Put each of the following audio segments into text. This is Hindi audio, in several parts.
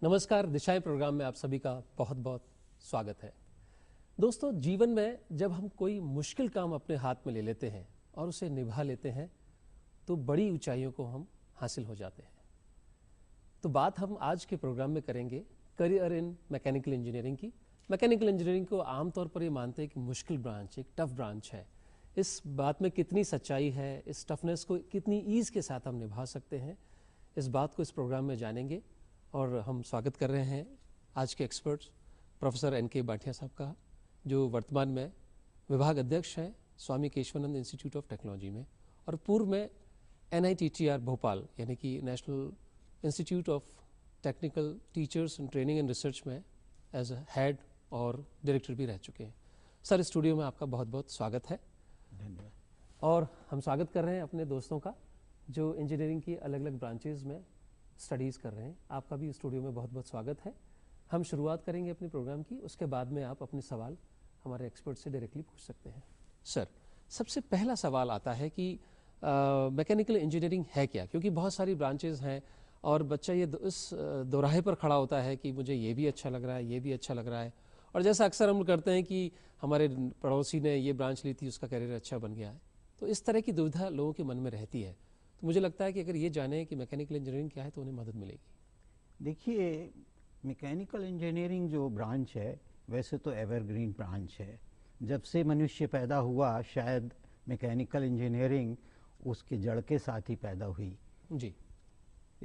नमस्कार, दिशाएं प्रोग्राम में आप सभी का बहुत बहुत स्वागत है। दोस्तों, जीवन में जब हम कोई मुश्किल काम अपने हाथ में ले लेते हैं और उसे निभा लेते हैं तो बड़ी ऊंचाइयों को हम हासिल हो जाते हैं। तो बात हम आज के प्रोग्राम में करेंगे करियर इन मैकेनिकल इंजीनियरिंग की। मैकेनिकल इंजीनियरिंग को आमतौर पर ये मानते हैं कि मुश्किल ब्रांच, एक टफ ब्रांच है। इस बात में कितनी सच्चाई है, इस टफनेस को कितनी ईज़ के साथ हम निभा सकते हैं, इस बात को इस प्रोग्राम में जानेंगे। और हम स्वागत कर रहे हैं आज के एक्सपर्ट्स प्रोफेसर NK बाठिया साहब का, जो वर्तमान में विभाग अध्यक्ष हैं स्वामी केशवानंद इंस्टीट्यूट ऑफ टेक्नोलॉजी में और पूर्व में NITTR भोपाल यानी कि national institute of technical teachers and training and research में एज अ हेड और डायरेक्टर भी रह चुके हैं। सर, स्टूडियो में आपका बहुत बहुत स्वागत है। धन्यवाद। और हम स्वागत कर रहे हैं अपने दोस्तों का जो इंजीनियरिंग की अलग अलग ब्रांचेज में स्टडीज़ कर रहे हैं। आपका भी स्टूडियो में बहुत बहुत स्वागत है। हम शुरुआत करेंगे अपने प्रोग्राम की, उसके बाद में आप अपने सवाल हमारे एक्सपर्ट से डायरेक्टली पूछ सकते हैं। सर, सबसे पहला सवाल आता है कि मैकेनिकल इंजीनियरिंग है क्या, क्योंकि बहुत सारी ब्रांचेज हैं और बच्चा ये इस दोराहे पर खड़ा होता है कि मुझे ये भी अच्छा लग रहा है, ये भी अच्छा लग रहा है। और जैसा अक्सर हम करते हैं कि हमारे पड़ोसी ने ये ब्रांच ली थी, उसका करियर अच्छा बन गया है, तो इस तरह की दुविधा लोगों के मन में रहती है। तो मुझे लगता है कि अगर ये जाने कि मैकेनिकल इंजीनियरिंग क्या है तो उन्हें मदद मिलेगी। देखिए, मैकेनिकल इंजीनियरिंग जो ब्रांच है वैसे तो एवरग्रीन ब्रांच है। जब से मनुष्य पैदा हुआ शायद मैकेनिकल इंजीनियरिंग उसके जड़ के साथ ही पैदा हुई। जी,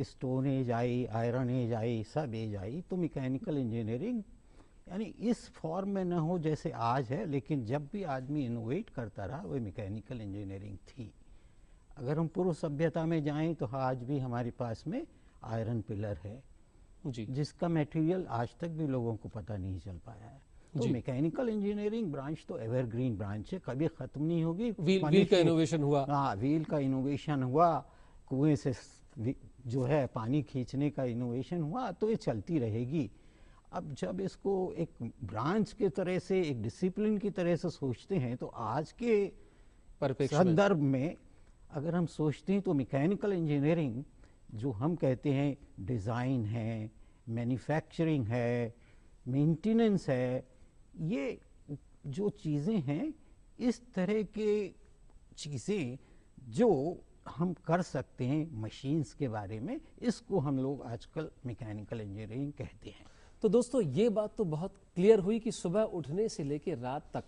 स्टोन एज आई, आयरन एज आई, सब एज आई, तो मैकेनिकल इंजीनियरिंग यानी इस फॉर्म में न हो जैसे आज है, लेकिन जब भी आदमी इनोवेट करता रहा वो मैकेनिकल इंजीनियरिंग थी। अगर हम पूर्व सभ्यता में जाएं तो आज भी हमारे पास में आयरन पिलर है जी, जिसका मटेरियल आज तक भी लोगों को पता नहीं चल पाया है। तो मैकेनिकल इंजीनियरिंग ब्रांच तो एवरग्रीन ब्रांच है, कभी खत्म नहीं होगी। व्हील का इनोवेशन हुआ। हाँ, व्हील का इनोवेशन हुआ, कुएं से जो है पानी खींचने का इनोवेशन हुआ, तो ये चलती रहेगी। अब जब इसको एक ब्रांच के तरह से, एक डिसिप्लिन की तरह से सोचते हैं तो आज के संदर्भ में अगर हम सोचते हैं तो मैकेनिकल इंजीनियरिंग जो हम कहते हैं डिज़ाइन है, मैन्युफैक्चरिंग है, मेंटेनेंस है, ये जो चीज़ें हैं, इस तरह के चीज़ें जो हम कर सकते हैं मशीन्स के बारे में, इसको हम लोग आजकल मैकेनिकल इंजीनियरिंग कहते हैं। तो दोस्तों, ये बात तो बहुत क्लियर हुई कि सुबह उठने से लेकर रात तक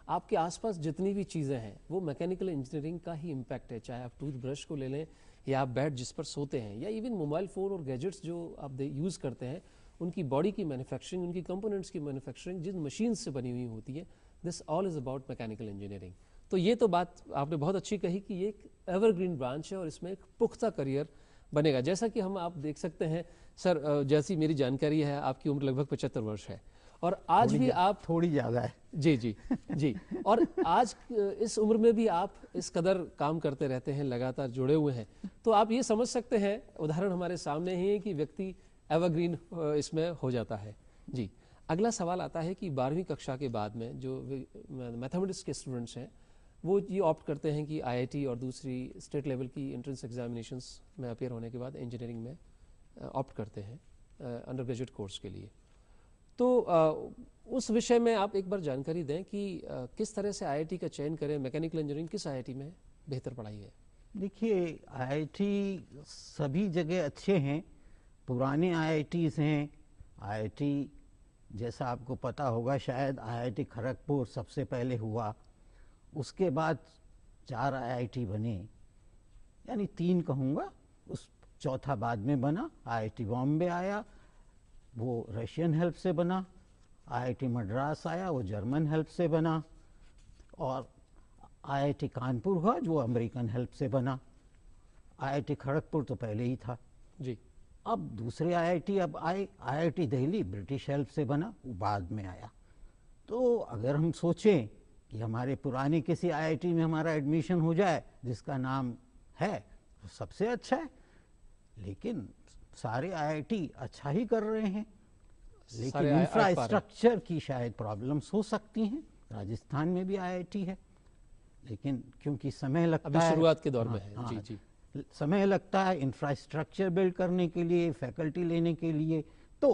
आपके आसपास जितनी भी चीज़ें हैं वो मैकेनिकल इंजीनियरिंग का ही इम्पैक्ट है। चाहे आप टूथब्रश को ले लें या आप बेड जिस पर सोते हैं या इवन मोबाइल फ़ोन और गैजेट्स जो आप यूज़ करते हैं, उनकी बॉडी की मैन्युफैक्चरिंग, उनकी कंपोनेंट्स की मैन्युफैक्चरिंग जिन मशीन से बनी हुई होती है, this all is about mechanical engineering. तो ये तो बात आपने बहुत अच्छी कही कि ये एक एवरग्रीन ब्रांच है और इसमें एक पुख्ता करियर बनेगा। जैसा कि हम आप देख सकते हैं सर, जैसी मेरी जानकारी है आपकी उम्र लगभग 75 वर्ष है और आज भी आप थोड़ी ज़्यादा है। जी जी जी, और आज इस उम्र में भी आप इस कदर काम करते रहते हैं, लगातार जुड़े हुए हैं। तो आप ये समझ सकते हैं, उदाहरण हमारे सामने ही है कि व्यक्ति एवरग्रीन इसमें हो जाता है। जी, अगला सवाल आता है कि 12वीं कक्षा के बाद में जो मैथमेटिक्स के स्टूडेंट्स हैं वो ये ऑप्ट करते हैं कि IIT और दूसरी स्टेट लेवल की एंट्रेंस एग्जामिनेशंस में अपेयर होने के बाद इंजीनियरिंग में ऑप्ट करते हैं अंडर ग्रेजुएट कोर्स के लिए। तो उस विषय में आप एक बार जानकारी दें कि किस तरह से IIT का चयन करें, मैकेनिकल इंजीनियरिंग किस IIT में बेहतर पढ़ाई है? देखिए, IIT सभी जगह अच्छे हैं, पुराने IITs हैं। IIT जैसा आपको पता होगा शायद IIT खड़गपुर सबसे पहले हुआ, उसके बाद 4 IIT बने, यानी 3 कहूँगा, उस चौथा बाद में बना। IIT बॉम्बे आया, वो रशियन हेल्प से बना। IIT मद्रास आया, वो जर्मन हेल्प से बना। और IIT कानपुर हुआ जो अमेरिकन हेल्प से बना। IIT खड़गपुर तो पहले ही था जी। अब दूसरे IIT अब आए। IIT दिल्ली ब्रिटिश हेल्प से बना, वो बाद में आया। तो अगर हम सोचें कि हमारे पुराने किसी IIT में हमारा एडमिशन हो जाए जिसका नाम है, तो सबसे अच्छा है। लेकिन सारे IIT अच्छा ही कर रहे हैं, लेकिन इंफ्रास्ट्रक्चर की शायद प्रॉब्लम्स हो सकती हैं। राजस्थान में भी IIT है, लेकिन क्योंकि समय लगता है, शुरुआत के दौर में है। जी जी, समय लगता है इंफ्रास्ट्रक्चर बिल्ड करने के लिए, फैकल्टी लेने के लिए, तो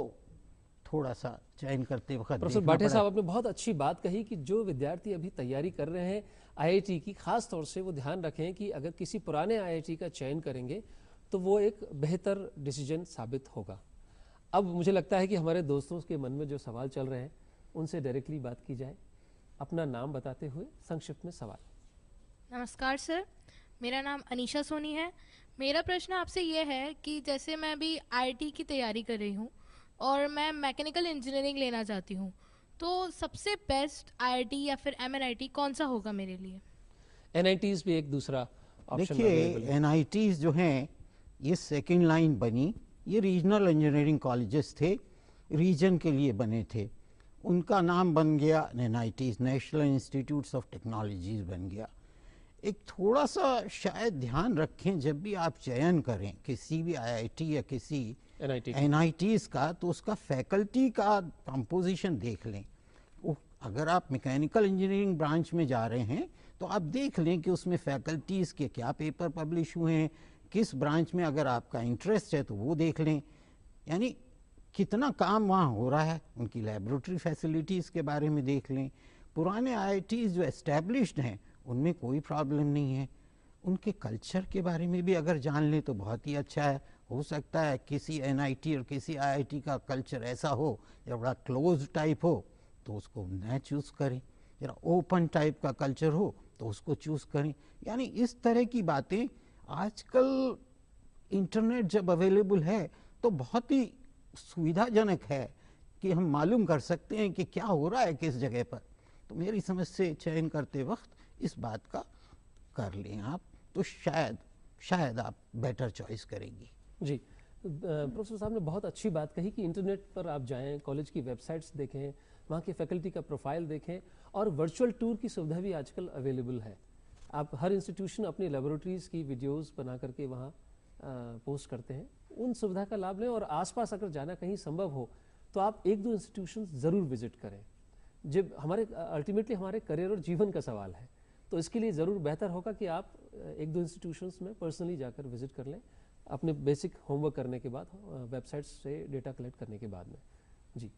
थोड़ा सा चयन करते वक्त प्रोफेसर देखना बाटे पड़ा। साहब, आपने बहुत अच्छी बात कही कि जो विद्यार्थी अभी तैयारी कर रहे हैं आईआईटी की, खास तौर से वो ध्यान रखें कि अगर किसी पुराने आईआईटी का चयन करेंगे तो वो एक बेहतर डिसीजन साबित होगा। अब मुझे लगता है कि हमारे दोस्तों के मन में जो सवाल चल रहे हैं उनसे डायरेक्टली बात की जाए। अपना नाम बताते हुए संक्षिप्त में सवाल। नमस्कार सर, मेरा नाम अनीशा सोनी है। मेरा प्रश्न आपसे ये है कि जैसे मैं अभी आईआईटी की तैयारी कर रही हूँ और मैं मैकेनिकल इंजीनियरिंग लेना चाहती हूँ, तो सबसे बेस्ट आईआईटी या फिर एमएनआईटी कौन सा होगा मेरे लिए? एनआईटीज भी एक दूसरा ऑप्शन देखिए, अवेलेबल है। एनआईटीज जो हैं ये सेकेंड लाइन बनी, ये रीजनल इंजीनियरिंग कॉलेजेस थे, रीजन के लिए बने थे। उनका नाम बन गया NITs, national institutes of technologies बन गया। एक थोड़ा सा शायद ध्यान रखें जब भी आप चयन करें किसी भी आईआईटी या किसी एनआईटी एनआईटीज का, तो उसका फैकल्टी का कंपोजिशन देख लें। अगर आप मैकेनिकल इंजीनियरिंग ब्रांच में जा रहे हैं तो आप देख लें कि उसमें फैकल्टीज़ के क्या पेपर पब्लिश हुए हैं, किस ब्रांच में अगर आपका इंटरेस्ट है तो वो देख लें, यानी कितना काम वहाँ हो रहा है, उनकी लैबोरेटरी फैसिलिटीज़ के बारे में देख लें। पुराने आईआईटीज़ जो एस्टैब्लिश्ड हैं उनमें कोई प्रॉब्लम नहीं है, उनके कल्चर के बारे में भी अगर जान लें तो बहुत ही अच्छा है। हो सकता है किसी एनआईटी और किसी आईआईटी का कल्चर ऐसा हो जो बड़ा क्लोज टाइप हो तो उसको न चूज़ करें, जरा ओपन टाइप का कल्चर हो तो उसको चूज़ करें। यानी इस तरह की बातें आजकल इंटरनेट जब अवेलेबल है तो बहुत ही सुविधाजनक है कि हम मालूम कर सकते हैं कि क्या हो रहा है किस जगह पर। तो मेरी समझ से चयन करते वक्त इस बात का कर लें आप, तो शायद आप बेटर चॉइस करेंगी। जी, प्रोफेसर साहब ने बहुत अच्छी बात कही कि इंटरनेट पर आप जाएं, कॉलेज की वेबसाइट्स देखें, वहाँ के फैकल्टी का प्रोफाइल देखें, और वर्चुअल टूर की सुविधा भी आजकल अवेलेबल है। आप हर इंस्टीट्यूशन अपनी लेबोरेटरीज़ की वीडियोस बना करके वहाँ पोस्ट करते हैं, उन सुविधा का लाभ लें। और आसपास अगर जाना कहीं संभव हो तो आप एक दो इंस्टीट्यूशन ज़रूर विजिट करें। जब हमारे अल्टीमेटली हमारे करियर और जीवन का सवाल है, तो इसके लिए ज़रूर बेहतर होगा कि आप एक दो इंस्टीट्यूशंस में पर्सनली जाकर विजिट कर लें, अपने बेसिक होमवर्क करने के बाद, वेबसाइट्स से डेटा कलेक्ट करने के बाद में। जी,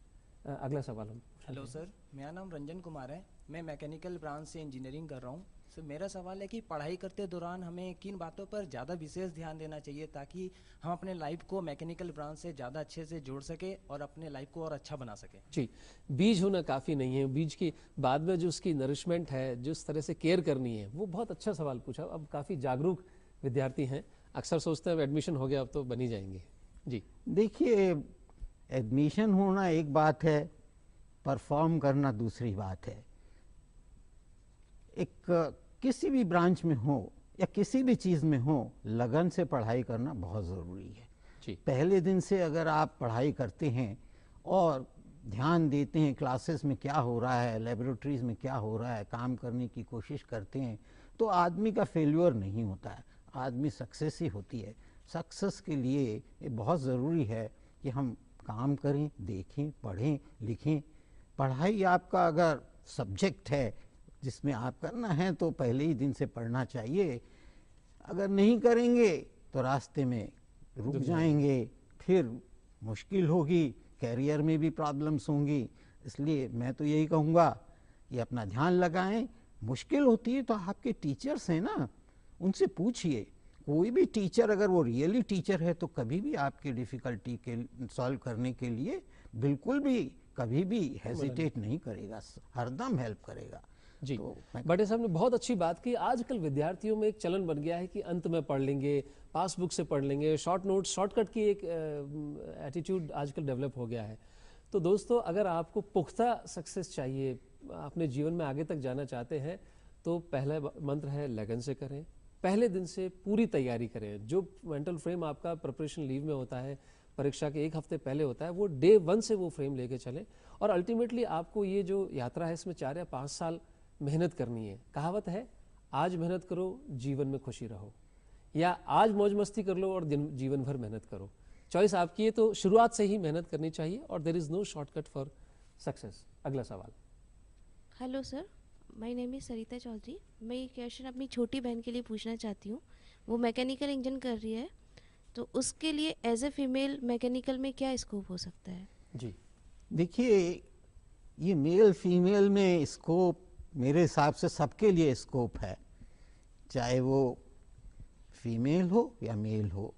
अगला सवाल हम। हेलो सर, मेरा नाम रंजन कुमार है। मैं मैकेनिकल ब्रांच से इंजीनियरिंग कर रहा हूँ। सर, मेरा सवाल है कि पढ़ाई करते दौरान हमें किन बातों पर ज़्यादा विशेष ध्यान देना चाहिए ताकि हम अपने लाइफ को मैकेनिकल ब्रांच से ज़्यादा अच्छे से जोड़ सके और अपने लाइफ को और अच्छा बना सके? जी, बीज होना काफ़ी नहीं है, बीज की बाद में जो उसकी नरिशमेंट है, जिस तरह से केयर करनी है, वो बहुत अच्छा सवाल पूछा। अब काफ़ी जागरूक विद्यार्थी हैं, अक्सर सोचते हैं एडमिशन हो गया अब तो बन ही जाएंगे। जी, देखिए, एडमिशन होना एक बात है, परफॉर्म करना दूसरी बात है। एक किसी भी ब्रांच में हो या किसी भी चीज़ में हो, लगन से पढ़ाई करना बहुत ज़रूरी है। जी, पहले दिन से अगर आप पढ़ाई करते हैं और ध्यान देते हैं क्लासेस में क्या हो रहा है, लेबोरेटरीज में क्या हो रहा है, काम करने की कोशिश करते हैं, तो आदमी का फेल्यूर नहीं होता है, आदमी सक्सेस ही होती है। सक्सेस के लिए ये बहुत ज़रूरी है कि हम काम करें, देखें, पढ़ें, लिखें। पढ़ाई आपका अगर सब्जेक्ट है जिसमें आप करना है तो पहले ही दिन से पढ़ना चाहिए। अगर नहीं करेंगे तो रास्ते में रुक जाएंगे, फिर मुश्किल होगी, कैरियर में भी प्रॉब्लम्स होंगी। इसलिए मैं तो यही कहूँगा कि अपना ध्यान लगाएं। मुश्किल होती है तो आपके टीचर्स हैं ना, उनसे पूछिए। कोई भी टीचर अगर वो रियली टीचर है तो कभी भी आपकी डिफ़िकल्टी के सॉल्व करने के लिए बिल्कुल भी कभी भी हेजिटेट नहीं करेगा, हरदम हेल्प करेगा। जी, तो बड़े साहब ने बहुत अच्छी बात की। आजकल विद्यार्थियों में एक चलन बन गया है कि अंत में पढ़ लेंगे, पासबुक से पढ़ लेंगे, शॉर्ट नोट्स, शॉर्टकट की एक एटीट्यूड आजकल डेवलप हो गया है। तो दोस्तों, अगर आपको पुख्ता सक्सेस चाहिए, अपने जीवन में आगे तक जाना चाहते हैं, तो पहला मंत्र है लगन से करें, पहले दिन से पूरी तैयारी करें। जो मेंटल फ्रेम आपका प्रिपरेशन लीव में होता है, परीक्षा के एक हफ्ते पहले होता है, वो डे 1 से वो फ्रेम लेके चलें। और अल्टीमेटली आपको ये जो यात्रा है इसमें 4 या 5 साल मेहनत करनी है। कहावत है, आज मेहनत करो जीवन में खुशी रहो, या आज मौज मस्ती कर लो और जीवन भर मेहनत करो। चॉइस आपकी है, तो शुरुआत से ही मेहनत करनी चाहिए और there is no shortcut for success. अगला सवाल। Hello sir, my name is Sarita Chaudhary. मैं ये क्वेश्चन अपनी छोटी बहन के लिए पूछना चाहती हूँ। वो मैकेनिकल इंजन कर रही है, तो उसके लिए एज ए फीमेल मैकेनिकल में क्या स्कोप हो सकता है? जी, देखिए, ये मेल फीमेल में स्कोप मेरे हिसाब से सबके लिए स्कोप है, चाहे वो फीमेल हो या मेल हो।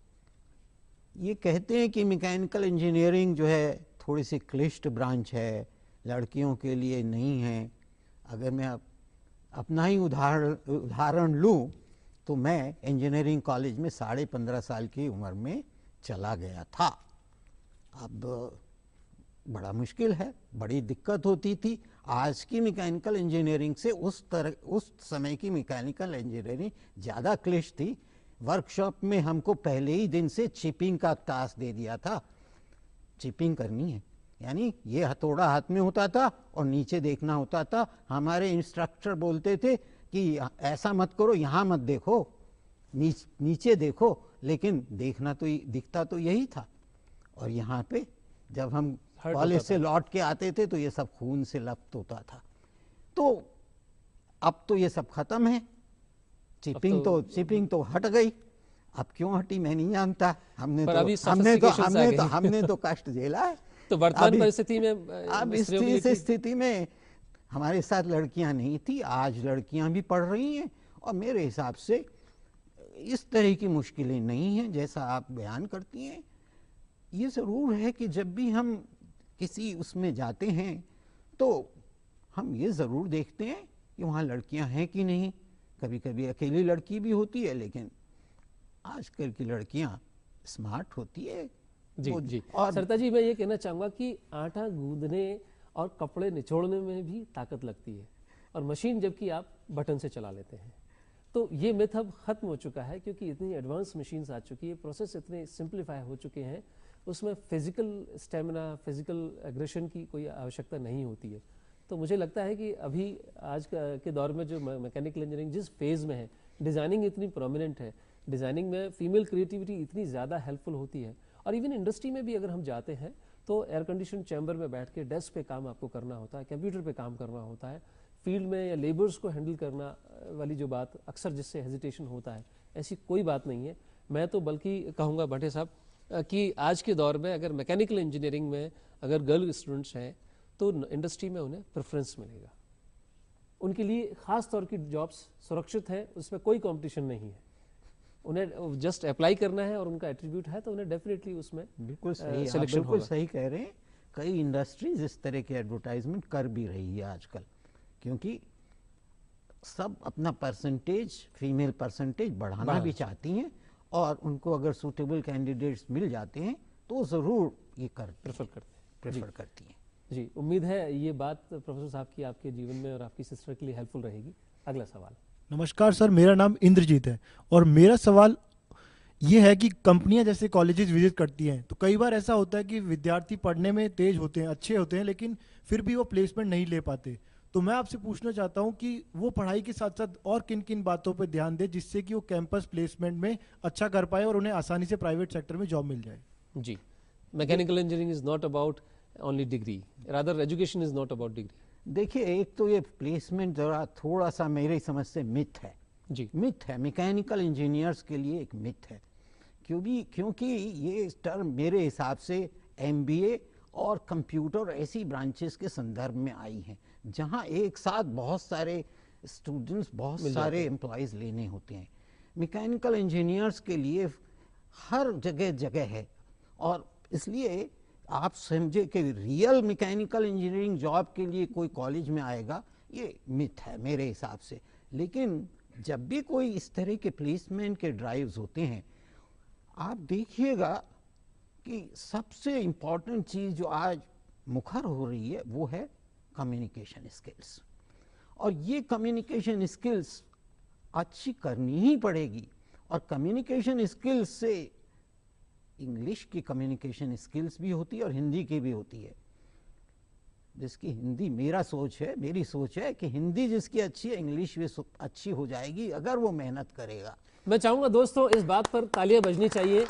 ये कहते हैं कि मैकेनिकल इंजीनियरिंग जो है थोड़ी सी क्लिष्ट ब्रांच है, लड़कियों के लिए नहीं है। अगर मैं अपना ही उदाहरण लूँ तो मैं इंजीनियरिंग कॉलेज में 15.5 साल की उम्र में चला गया था। अब बड़ा मुश्किल है, बड़ी दिक्कत होती थी। आज की मैकेनिकल इंजीनियरिंग से उस समय की मैकेनिकल इंजीनियरिंग ज़्यादा क्लिष्ट थी। वर्कशॉप में हमको पहले ही दिन से चिपिंग का टास्क दे दिया था, चिपिंग करनी है, यानी ये हथौड़ा हाथ में होता था और नीचे देखना होता था। हमारे इंस्ट्रक्टर बोलते थे कि ऐसा मत करो, यहाँ मत देखो, नीचे देखो, लेकिन देखना तो दिखता तो यही था। और यहाँ पे जब हम कॉलेज से लौट के आते थे तो ये सब खून से लप्त होता था। तो अब तो ये सब खत्म है, चिपिंग तो हट गई। अब क्यों हटी मैं नहीं जानता, हमने तो कष्ट झेला है। तो वर्तमान परिस्थिति में अब इस स्थिति में हमारे साथ लड़कियां नहीं थी, आज लड़कियां भी पढ़ रही हैं और मेरे हिसाब से इस तरह की मुश्किलें नहीं हैं जैसा आप बयान करती हैं। ये ज़रूर है कि जब भी हम किसी उसमें जाते हैं तो हम ये ज़रूर देखते हैं कि वहाँ लड़कियां हैं कि नहीं। कभी कभी अकेली लड़की भी होती है, लेकिन आजकल की लड़कियां स्मार्ट होती है। जी। और सरिता जी, मैं ये कहना चाहूँगा कि आटा गूंदने और कपड़े निचोड़ने में भी ताकत लगती है, और मशीन जबकि आप बटन से चला लेते हैं। तो ये मिथ अब खत्म हो चुका है, क्योंकि इतनी एडवांस मशीन्स आ चुकी है, प्रोसेस इतने सिंप्लीफाई हो चुके हैं, उसमें फिजिकल स्टेमिना, फिजिकल एग्रेशन की कोई आवश्यकता नहीं होती है। तो मुझे लगता है कि अभी आज के दौर में जो मैकेनिकल इंजीनियरिंग जिस फेज़ में है, डिज़ाइनिंग इतनी प्रोमिनेंट है, डिज़ाइनिंग में फीमेल क्रिएटिविटी इतनी ज़्यादा हेल्पफुल होती है। और इवन इंडस्ट्री में भी अगर हम जाते हैं तो एयर कंडीशन चैम्बर में बैठ के डेस्क पे काम आपको करना होता है, कंप्यूटर पे काम करना होता है। फील्ड में या लेबर्स को हैंडल करना वाली जो बात अक्सर जिससे हेजिटेशन होता है, ऐसी कोई बात नहीं है। मैं तो बल्कि कहूँगा भट्टे साहब कि आज के दौर में अगर मैकेनिकल इंजीनियरिंग में अगर गर्ल स्टूडेंट्स हैं तो इंडस्ट्री में उन्हें प्रेफरेंस मिलेगा। उनके लिए ख़ास तौर की जॉब्स सुरक्षित हैं, उसमें कोई कंपटीशन नहीं है। उन्हें जस्ट अप्लाई करना है और उनका एट्रीब्यूट है तो उन्हें डेफिनेटली उसमें बिल्कुल सही, आप बिल्कुल सही कह रहे हैं। कई इंडस्ट्रीज इस तरह के एडवर्टाइजमेंट कर भी रही है आजकल, क्योंकि सब अपना परसेंटेज, फीमेल परसेंटेज बढ़ाना भी चाहती हैं, और उनको अगर सूटेबल कैंडिडेट्स मिल जाते हैं तो ज़रूर ये प्रेफर करती हैं। जी, उम्मीद है ये बात प्रोफेसर साहब की आपके जीवन में और आपकी सिस्टर के लिए हेल्पफुल रहेगी। अगला सवाल। नमस्कार सर, मेरा नाम इंद्रजीत है और मेरा सवाल ये है कि कंपनियां जैसे कॉलेजेस विजिट करती हैं तो कई बार ऐसा होता है कि विद्यार्थी पढ़ने में तेज होते हैं, अच्छे होते हैं, लेकिन फिर भी वो प्लेसमेंट नहीं ले पाते। तो मैं आपसे पूछना चाहता हूं कि वो पढ़ाई के साथ साथ और किन किन बातों पर ध्यान दें जिससे कि वो कैंपस प्लेसमेंट में अच्छा कर पाए और उन्हें आसानी से प्राइवेट सेक्टर में जॉब मिल जाए। जी, mechanical engineering is not about only degree, rather education is not about degree. देखिए, एक तो ये प्लेसमेंट जरा थोड़ा सा मेरी समझ से मिथ है। जी, मिथ है, मैकेनिकल इंजीनियर्स के लिए एक मिथ है, क्योंकि ये टर्म मेरे हिसाब से MBA और कंप्यूटर ऐसी ब्रांचेस के संदर्भ में आई हैं जहां एक साथ बहुत सारे स्टूडेंट्स, बहुत सारे एम्प्लॉयज़ लेने होते हैं। मैकेनिकल इंजीनियर्स के लिए हर जगह है, और इसलिए आप समझे कि रियल मैकेनिकल इंजीनियरिंग जॉब के लिए कोई कॉलेज में आएगा, ये मिथ है मेरे हिसाब से। लेकिन जब भी कोई इस तरह के प्लेसमेंट के ड्राइव्स होते हैं, आप देखिएगा कि सबसे इम्पॉर्टेंट चीज़ जो आज मुखर हो रही है वो है कम्युनिकेशन स्किल्स। और ये कम्युनिकेशन स्किल्स अच्छी करनी ही पड़ेगी, और कम्युनिकेशन स्किल्स से इंग्लिश की कम्युनिकेशन स्किल्स भी होती है और हिंदी की भी होती है। जिसकी हिंदी, मेरी सोच है कि हिंदी जिसकी अच्छी है, इंग्लिश भी अच्छी हो जाएगी अगर वो मेहनत करेगा। मैं चाहूँगा दोस्तों इस बात पर तालियां बजनी चाहिए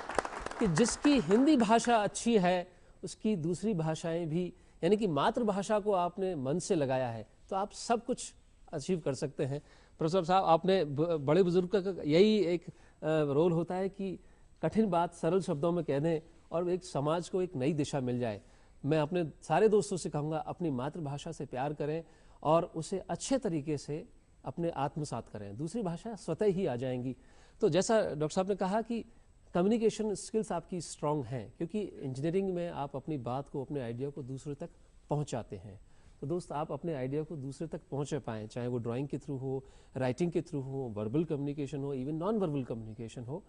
कि जिसकी हिंदी भाषा अच्छी है उसकी दूसरी भाषाएं भी, यानी कि मातृभाषा को आपने मन से लगाया है तो आप सब कुछ अचीव कर सकते हैं। प्रोफेसर साहब, आपने बड़े बुजुर्ग का यही एक रोल होता है कि कठिन बात सरल शब्दों में कह दें और एक समाज को एक नई दिशा मिल जाए। मैं अपने सारे दोस्तों से कहूँगा अपनी मातृभाषा से प्यार करें और उसे अच्छे तरीके से अपने आत्मसात करें, दूसरी भाषा स्वतः ही आ जाएंगी। तो जैसा डॉक्टर साहब ने कहा कि कम्युनिकेशन स्किल्स आपकी स्ट्रांग हैं, क्योंकि इंजीनियरिंग में आप अपनी बात को, अपने आइडिया को दूसरे तक पहुंचाते हैं। तो दोस्त, आप अपने आइडिया को दूसरे तक पहुंचा पाएँ, चाहे वो ड्राइंग के थ्रू हो, राइटिंग के थ्रू हो, वर्बल कम्युनिकेशन हो, इवन नॉन वर्बल कम्युनिकेशन हो,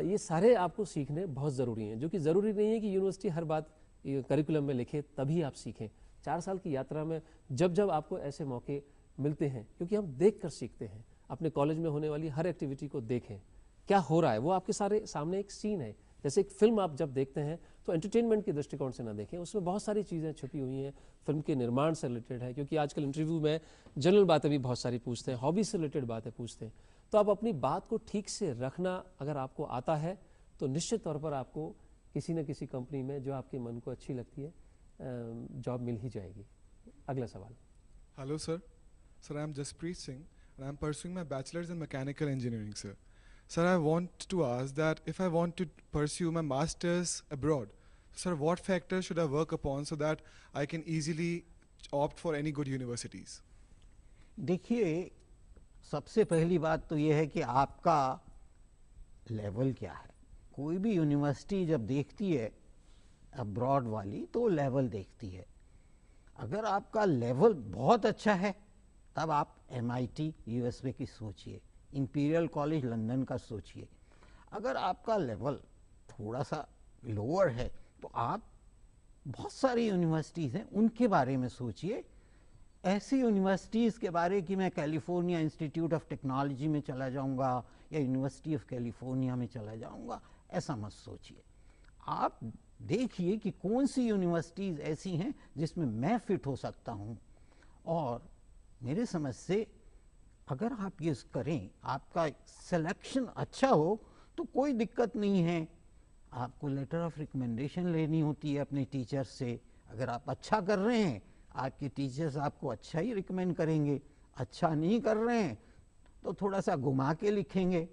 ये सारे आपको सीखने बहुत ज़रूरी हैं। जो कि ज़रूरी नहीं है कि यूनिवर्सिटी हर बात करिकुलम में लिखे तभी आप सीखें। 4 साल की यात्रा में जब जब आपको ऐसे मौके मिलते हैं, क्योंकि हम देख कर सीखते हैं, अपने कॉलेज में होने वाली हर एक्टिविटी को देखें, क्या हो रहा है वो आपके सारे सामने एक सीन है। जैसे एक फिल्म आप जब देखते हैं तो एंटरटेनमेंट के दृष्टिकोण से ना देखें, उसमें बहुत सारी चीज़ें छुपी हुई हैं, फिल्म के निर्माण से रिलेटेड है, क्योंकि आजकल इंटरव्यू में जनरल बातें भी बहुत सारी पूछते हैं, हॉबी से रिलेटेड बातें पूछते हैं। तो आप अपनी बात को ठीक से रखना अगर आपको आता है तो निश्चित तौर पर आपको किसी न किसी कंपनी में जो आपके मन को अच्छी लगती है जॉब मिल ही जाएगी। अगला सवाल। Hello sir. Sir, I am Jaspreet Singh and I am pursuing my bachelor's in mechanical engineering, sir. Sir, I want to ask that if I want to pursue my master's abroad, sir, what factors should I work upon so that I can easily opt for any good universities? देखिए, सबसे पहली बात तो ये है कि आपका लेवल क्या है। कोई भी यूनिवर्सिटी जब देखती है अब्रॉड वाली तो लेवल देखती है। अगर आपका लेवल बहुत अच्छा है तब आप MIT USA की सोचिए, इंपीरियल कॉलेज लंदन का सोचिए। अगर आपका लेवल थोड़ा सा लोअर है तो आप बहुत सारी यूनिवर्सिटीज़ हैं उनके बारे में सोचिए। ऐसी यूनिवर्सिटीज़ के बारे कि मैं कैलिफोर्निया इंस्टीट्यूट ऑफ टेक्नोलॉजी में चला जाऊंगा या यूनिवर्सिटी ऑफ कैलिफोर्निया में चला जाऊंगा, ऐसा मत सोचिए। आप देखिए कि कौन सी यूनिवर्सिटीज़ ऐसी हैं जिसमें मैं फिट हो सकता हूं, और मेरे समझ से अगर आप ये करें, आपका सिलेक्शन अच्छा हो तो कोई दिक्कत नहीं है। आपको लेटर ऑफ रिकमेंडेशन लेनी होती है अपने टीचर से। अगर आप अच्छा कर रहे हैं आपके टीचर्स आपको अच्छा ही रिकमेंड करेंगे, अच्छा नहीं कर रहे हैं तो थोड़ा सा घुमा के लिखेंगे।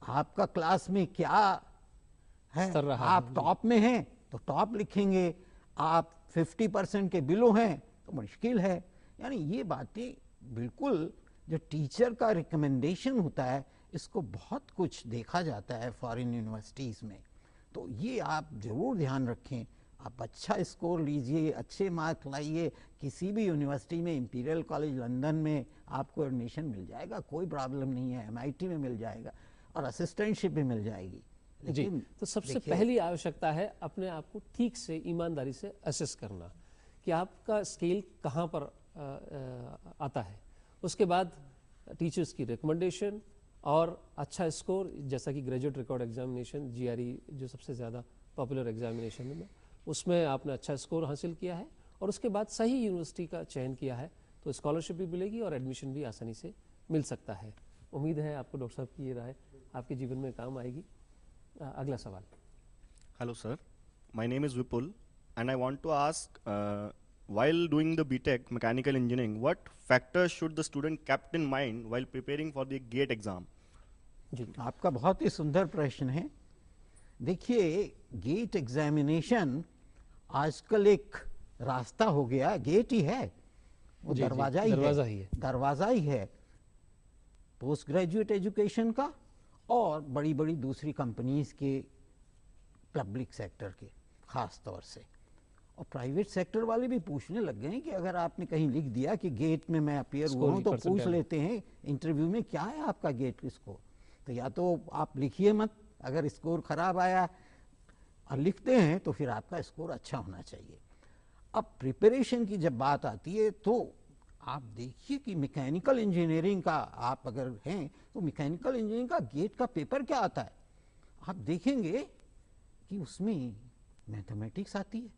आपका क्लास में क्या है, आप टॉप में हैं तो टॉप लिखेंगे, आप 50% के बिलो हैं तो मुश्किल है। यानी ये बातें बिल्कुल, जो टीचर का रिकमेंडेशन होता है इसको बहुत कुछ देखा जाता है फॉरेन यूनिवर्सिटीज़ में, तो ये आप ज़रूर ध्यान रखें। आप अच्छा स्कोर लीजिए, अच्छे मार्क लाइए, किसी भी यूनिवर्सिटी में, इंपीरियल कॉलेज लंदन में आपको एडमिशन मिल जाएगा, कोई प्रॉब्लम नहीं है। MIT में मिल जाएगा और असिस्टेंटशिप भी मिल जाएगी। जी, तो सबसे पहली आवश्यकता है अपने आप को ठीक से, ईमानदारी से असेस करना कि आपका स्केल कहाँ पर आता है। उसके बाद टीचर्स की रिकमेंडेशन और अच्छा स्कोर, जैसा कि ग्रेजुएट रिकॉर्ड एग्जामिनेशन GRE जो सबसे ज़्यादा पॉपुलर एग्जामिनेशन है, उसमें आपने अच्छा स्कोर हासिल किया है और उसके बाद सही यूनिवर्सिटी का चयन किया है तो स्कॉलरशिप भी मिलेगी और एडमिशन भी आसानी से मिल सकता है। उम्मीद है आपको डॉक्टर साहब की ये राय आपके जीवन में काम आएगी। अगला सवाल। Hello sir, my name is Vipul and I want to ask while doing the BTech mechanical engineering, what factors should the student keep in mind while preparing for the GATE exam? जी, आपका बहुत ही सुंदर प्रश्न है। देखिए, गेट एग्जामिनेशन आजकल एक रास्ता हो गया, गेट ही है, वो दरवाजा ही है पोस्ट ग्रेजुएट एजुकेशन का और बड़ी बड़ी दूसरी कंपनीज के, पब्लिक सेक्टर के खास तौर से, और प्राइवेट सेक्टर वाले भी पूछने लग गए हैं कि अगर आपने कहीं लिख दिया कि गेट में मैं अपियर हुआ हूँ तो पूछ लेते हैं इंटरव्यू में क्या है आपका गेट स्कोर। तो या तो आप लिखिए मत, अगर स्कोर खराब आया और लिखते हैं तो फिर आपका स्कोर अच्छा होना चाहिए। अब प्रिपरेशन की जब बात आती है तो आप देखिए कि मैकेनिकल इंजीनियरिंग का आप अगर हैं तो मैकेनिकल इंजीनियरिंग का गेट का पेपर क्या आता है, आप देखेंगे कि उसमें मैथमेटिक्स आती है,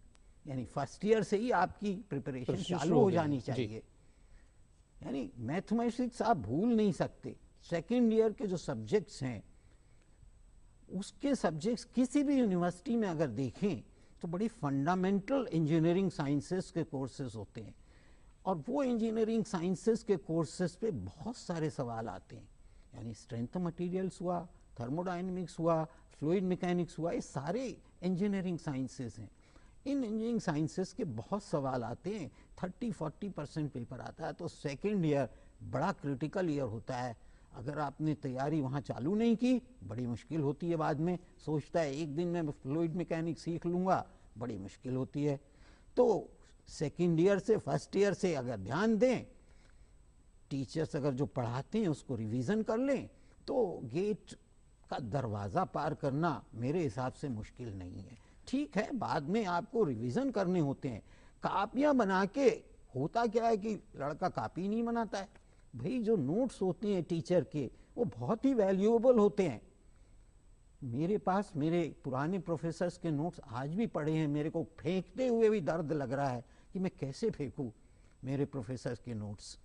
यानी फर्स्ट ईयर से ही आपकी प्रिपरेशन चालू हो जानी चाहिए। यानी मैथमेटिक्स आप भूल नहीं सकते। सेकेंड ईयर के जो सब्जेक्ट्स हैं उसके सब्जेक्ट्स किसी भी यूनिवर्सिटी में अगर देखें तो बड़ी फंडामेंटल इंजीनियरिंग साइंसेस के कोर्सेज होते हैं और वो इंजीनियरिंग साइंसेस के कोर्सेज पे बहुत सारे सवाल आते हैं। यानी स्ट्रेंथ मटेरियल्स हुआ, थर्मोडायनेमिक्स हुआ, फ्लूइड मैकेनिक्स हुआ, ये सारे इंजीनियरिंग साइंसेस हैं। इन इंजीनियरिंग साइंसेस के बहुत सवाल आते हैं, 30-40% पेपर आता है। तो सेकेंड ईयर बड़ा क्रिटिकल ईयर होता है। अगर आपने तैयारी वहाँ चालू नहीं की, बड़ी मुश्किल होती है। बाद में सोचता है एक दिन में फ्लूइड मैकेनिक्स सीख लूँगा, बड़ी मुश्किल होती है। तो सेकेंड ईयर से फर्स्ट ईयर से अगर ध्यान दें, टीचर्स अगर जो पढ़ाते हैं उसको रिवीजन कर लें, तो गेट का दरवाज़ा पार करना मेरे हिसाब से मुश्किल नहीं है। ठीक है, बाद में आपको रिवीजन करने होते हैं। कापियाँ बना के होता क्या है कि लड़का कापी नहीं बनाता है। भाई जो नोट्स होते हैं टीचर के, वो बहुत ही वैल्यूएबल होते हैं। मेरे पास मेरे पुराने प्रोफेसर्स के नोट्स आज भी पड़े हैं। मेरे को फेंकते हुए भी दर्द लग रहा है कि मैं कैसे फेंकूं मेरे प्रोफेसर्स के नोट्स,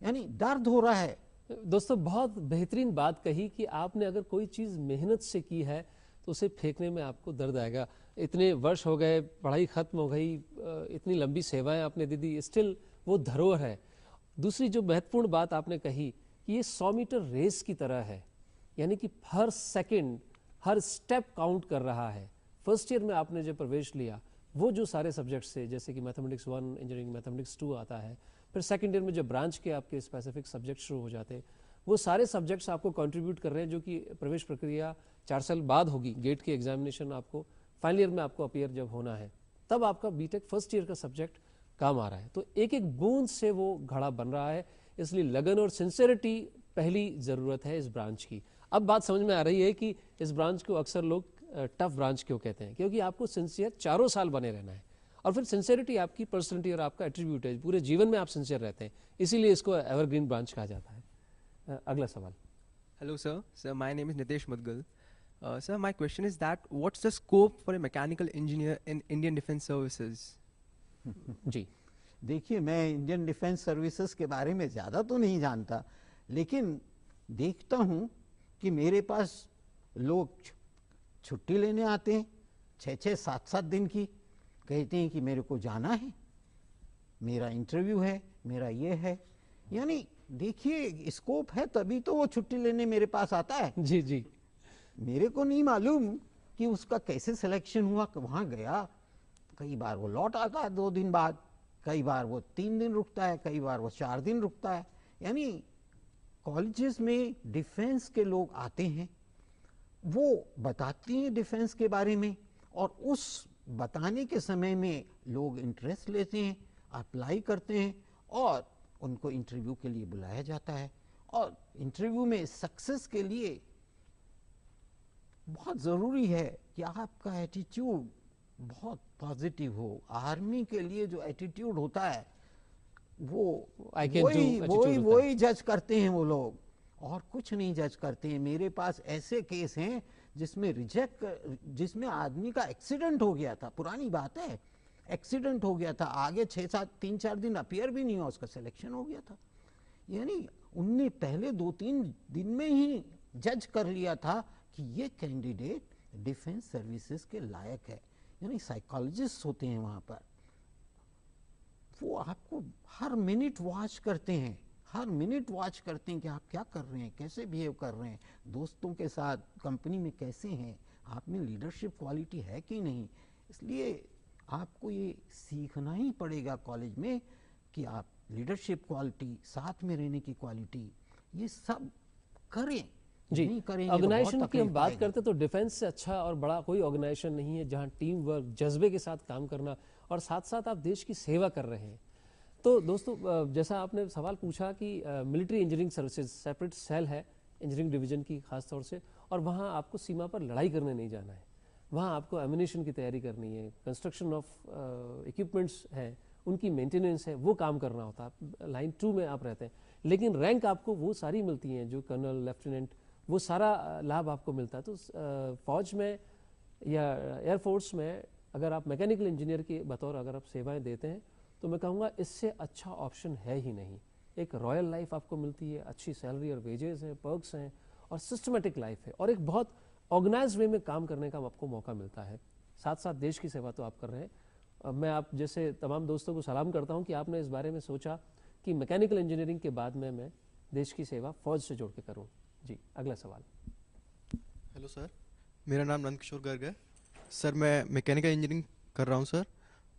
यानी दर्द हो रहा है। दोस्तों, बहुत बेहतरीन बात कही कि आपने अगर कोई चीज़ मेहनत से की है तो उसे फेंकने में आपको दर्द आएगा। इतने वर्ष हो गए, पढ़ाई ख़त्म हो गई, इतनी लंबी सेवाएं आपने दे दी, स्टिल वो धरोहर है। दूसरी जो महत्वपूर्ण बात आपने कही कि ये 100 मीटर रेस की तरह है, यानी कि हर सेकंड, हर स्टेप काउंट कर रहा है। फर्स्ट ईयर में आपने जो प्रवेश लिया, वो जो सारे सब्जेक्ट्स से, जैसे कि मैथमेटिक्स 1 इंजीनियरिंग, मैथमेटिक्स 2 आता है, फिर सेकंड ईयर में जो ब्रांच के आपके स्पेसिफिक सब्जेक्ट शुरू हो जाते हैं, वो सारे सब्जेक्ट्स आपको कंट्रीब्यूट कर रहे हैं, जो कि प्रवेश प्रक्रिया 4 साल बाद होगी। गेट की एग्जामिनेशन आपको फाइनल ईयर में आपको अपीयर जब होना है, तब आपका बीटेक फर्स्ट ईयर का सब्जेक्ट काम आ रहा है। तो एक एक बूंद से वो घड़ा बन रहा है, इसलिए लगन और सिंसेरिटी पहली ज़रूरत है इस ब्रांच की। अब बात समझ में आ रही है कि इस ब्रांच को अक्सर लोग टफ ब्रांच क्यों कहते हैं, क्योंकि आपको सिंसियर 4 साल बने रहना है। और फिर सिंसेरिटी आपकी पर्सनैलिटी और आपका एट्रीब्यूट है, पूरे जीवन में आप सिंसियर रहते हैं, इसीलिए इसको एवरग्रीन ब्रांच कहा जाता है। अगला सवाल। Hello, sir. Sir, my name is Nitesh Mudgal. Sir, my question is that what's the scope for a mechanical engineer in Indian Defence Services? जी, देखिए, मैं इंडियन डिफेंस सर्विसेज के बारे में ज़्यादा तो नहीं जानता, लेकिन देखता हूँ कि मेरे पास लोग छुट्टी लेने आते हैं 6-6, 7-7 दिन की, कहते हैं कि मेरे को जाना है, मेरा इंटरव्यू है, मेरा ये है। यानी देखिए, स्कोप है तभी तो वो छुट्टी लेने मेरे पास आता है। जी जी, मेरे को नहीं मालूम कि उसका कैसे सिलेक्शन हुआ, वहाँ गया, कई बार वो लौट आता है 2 दिन बाद, कई बार वो 3 दिन रुकता है, कई बार वो 4 दिन रुकता है। यानी कॉलेजेस में डिफेंस के लोग आते हैं, वो बताते हैं डिफेंस के बारे में, और उस बताने के समय में लोग इंटरेस्ट लेते हैं, अप्लाई करते हैं, और उनको इंटरव्यू के लिए बुलाया जाता है। और इंटरव्यू में सक्सेस के लिए बहुत ज़रूरी है कि आपका एटीट्यूड बहुत पॉजिटिव हो। आर्मी के लिए जो एटीट्यूड होता है, वो वही जज करते हैं वो लोग, और कुछ नहीं जज करते हैं। मेरे पास ऐसे केस हैं जिसमें आदमी का एक्सीडेंट हो गया था, पुरानी बात है, एक्सीडेंट हो गया था, आगे 3-4 दिन अपीयर भी नहीं हुआ, उसका सिलेक्शन हो गया था। यानी उनने पहले 2-3 दिन में ही जज कर लिया था कि ये कैंडिडेट डिफेंस सर्विसेज के लायक है। यानी साइकोलॉजिस्ट होते हैं वहाँ पर, वो आपको हर मिनट वॉच करते हैं, हर मिनट वॉच करते हैं कि आप क्या कर रहे हैं, कैसे बिहेव कर रहे हैं, दोस्तों के साथ कंपनी में कैसे हैं, आप में लीडरशिप क्वालिटी है कि नहीं। इसलिए आपको ये सीखना ही पड़ेगा कॉलेज में कि आप लीडरशिप क्वालिटी, साथ में रहने की क्वालिटी, ये सब करें। जी, करेंगे ऑर्गेनाइजेशन की हम बात करते तो डिफेंस से अच्छा और बड़ा कोई ऑर्गेनाइजेशन नहीं है जहां टीम वर्क, जज्बे के साथ काम करना, और साथ साथ आप देश की सेवा कर रहे हैं। तो दोस्तों, जैसा आपने सवाल पूछा कि military engineering services separate cell है इंजीनियरिंग डिवीजन की खास तौर से, और वहाँ आपको सीमा पर लड़ाई करने नहीं जाना है, वहाँ आपको एमिनेशन की तैयारी करनी है, कंस्ट्रक्शन ऑफ इक्विपमेंट्स हैं, उनकी मेंटेनेंस है, वो काम करना होता है। लाइन 2 में आप रहते हैं, लेकिन रैंक आपको वो सारी मिलती हैं जो कर्नल, लेफ्टिनेंट, वो सारा लाभ आपको मिलता है। तो फौज में या एयरफोर्स में अगर आप मैकेनिकल इंजीनियर की बतौर अगर आप सेवाएं देते हैं, तो मैं कहूँगा इससे अच्छा ऑप्शन है ही नहीं। एक रॉयल लाइफ आपको मिलती है, अच्छी सैलरी और वेजेस हैं, पर्क्स हैं, और सिस्टमेटिक लाइफ है, और एक बहुत ऑर्गेनाइज वे में काम करने का आपको मौका मिलता है। साथ साथ देश की सेवा तो आप कर रहे हैं। मैं आप जैसे तमाम दोस्तों को सलाम करता हूं कि आपने इस बारे में सोचा कि मैकेनिकल इंजीनियरिंग के बाद में मैं देश की सेवा फौज से जोड़ के करूं। जी, अगला सवाल। हेलो सर, मेरा नाम नंदकिशोर गर्ग है सर। मैं मैकेनिकल इंजीनियरिंग कर रहा हूँ सर।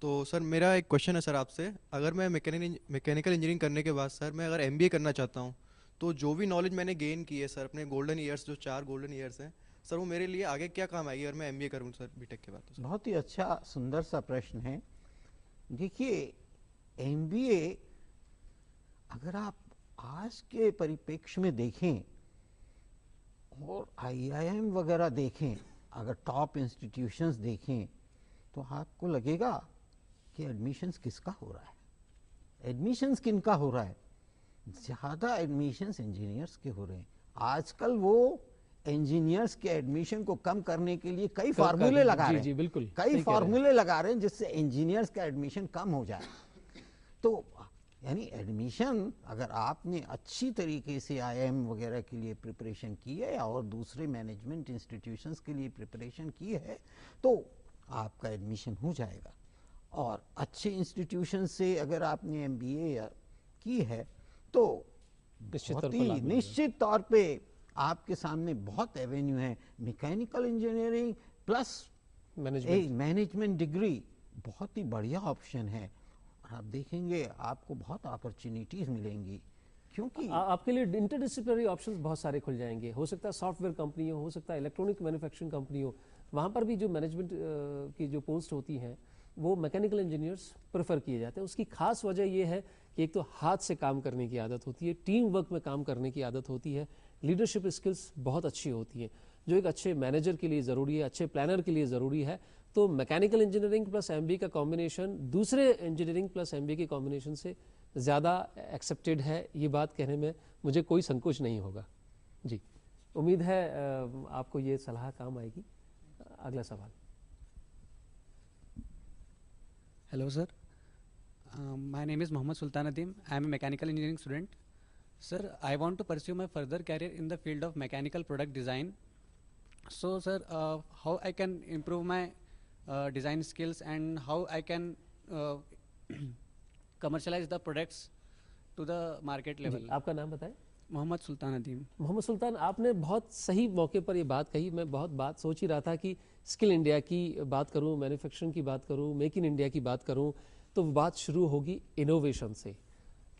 तो सर मेरा एक क्वेश्चन है सर आपसे। अगर मैं मैकेनिकल इंजीनियरिंग करने के बाद सर मैं अगर एमबीए करना चाहता हूँ, तो जो भी नॉलेज मैंने गेन की है सर अपने गोल्डन ईयर्स, जो 4 गोल्डन ईयर्स हैं सर, वो मेरे लिए आगे क्या काम आएगी अगर मैं एमबीए करूँ सर बीटेक के बाद? तो सर बहुत ही अच्छा सुंदर सा प्रश्न है। देखिए, एमबीए अगर आप आज के परिप्रेक्ष्य में देखें और आईआईएम वगैरह देखें, अगर टॉप इंस्टीट्यूशंस देखें, तो आपको लगेगा कि एडमिशन्स किसका हो रहा है। एडमिशन्स किनका हो रहा है? ज़्यादा एडमिशन्स इंजीनियर्स के हो रहे हैं। आजकल वो इंजीनियर्स के एडमिशन को कम करने के लिए कई फार्मूले लगा रहे हैं। जी बिल्कुल, कई फार्मूले लगा रहे हैं जिससे इंजीनियर्स का एडमिशन कम हो जाए। तो यानी एडमिशन अगर आपने अच्छी तरीके से आईआईएम वगैरह के लिए प्रिपरेशन की है और दूसरे मैनेजमेंट इंस्टीट्यूशंस के लिए प्रिपरेशन की है, तो आपका एडमिशन हो जाएगा। और अच्छे इंस्टीट्यूशन से अगर आपने एमबीए की है तो निश्चित तौर पे आपके सामने बहुत एवेन्यू है। Mechanical engineering plus management degree बहुत ही बढ़िया ऑप्शन है। आप देखेंगे आपको बहुत अपॉर्चुनिटीज मिलेंगी, क्योंकि आपके लिए इंटरडिसिप्लिनरी ऑप्शंस बहुत सारे खुल जाएंगे। हो सकता है सॉफ्टवेयर कंपनी हो सकता है इलेक्ट्रॉनिक मैन्युफैक्चरिंग कंपनी हो, वहाँ पर भी जो मैनेजमेंट की जो पोस्ट होती हैं वो मैकेनिकल इंजीनियर्स प्रेफर किए जाते हैं। उसकी खास वजह ये है कि एक तो हाथ से काम करने की आदत होती है, टीम वर्क में काम करने की आदत होती है, लीडरशिप स्किल्स बहुत अच्छी होती हैं जो एक अच्छे मैनेजर के लिए ज़रूरी है, अच्छे प्लानर के लिए ज़रूरी है। तो मैकेनिकल इंजीनियरिंग प्लस एमबीए का कॉम्बिनेशन दूसरे इंजीनियरिंग प्लस एमबीए के कॉम्बिनेशन से ज़्यादा एक्सेप्टेड है, ये बात कहने में मुझे कोई संकोच नहीं होगा। जी, उम्मीद है आपको ये सलाह काम आएगी। अगला सवाल। Hello sir, my name is Mohammad Sultan Adim. I am a mechanical engineering student. Sir, I want to pursue my further career in the field of mechanical product design. So sir, how I can improve my design skills and how I can commercialize the products to the market level? आपका नाम बताएं। मोहम्मद सुल्तान अदीम। मोहम्मद सुल्तान, आपने बहुत सही मौके पर ये बात कही। मैं बहुत बात सोच ही रहा था कि स्किल इंडिया की बात करूं, मैन्युफैक्चरिंग की बात करूं, मेक इन इंडिया की बात करूं, तो बात शुरू होगी इनोवेशन से